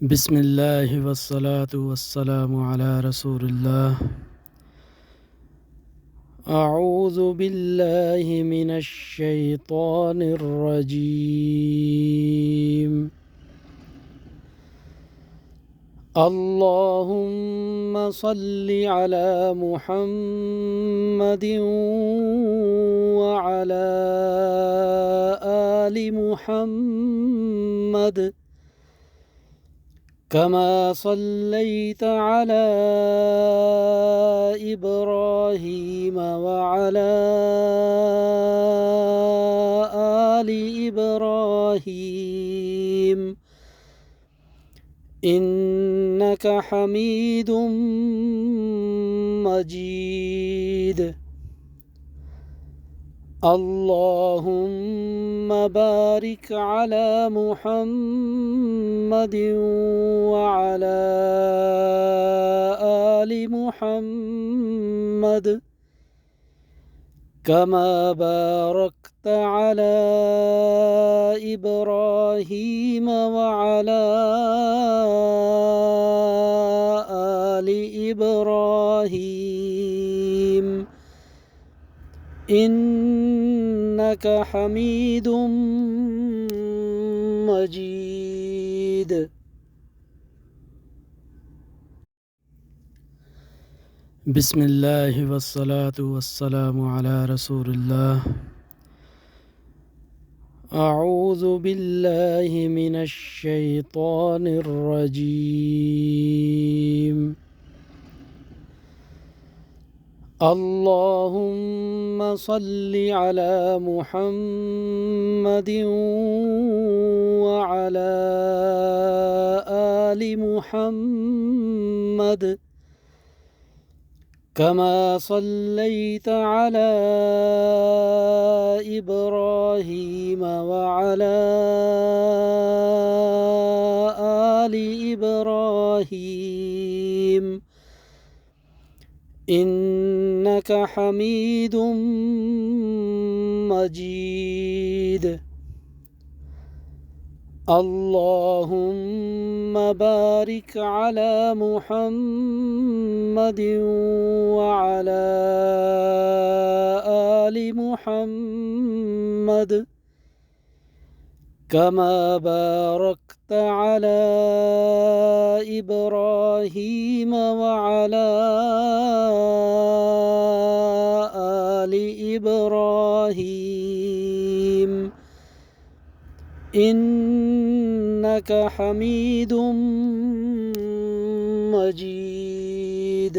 بسم الله والصلاة والسلام على رسول الله. أعوذ بالله من الشيطان الرجيم. اللهم صل على محمد وعلى آل محمد كما صليت على إبراهيم وعلى آل إبراهيم إنك حميد مجيد. اللهم بارك على محمد وعلى آل محمد كما باركت على إبراهيم وعلى آل إبراهيم إنك حميد مجيد. بسم الله والصلاة والسلام على رسول الله. أعوذ بالله من الشيطان الرجيم. اللهم صل على محمد وعلى آل محمد كما صليت على إبراهيم وعلى آل إبراهيم إنك حميد مجيد. اللهم بارك على محمد وعلى آل محمد كما باركت على إبراهيم وعلى آل إبراهيم إنك حميد مجيد.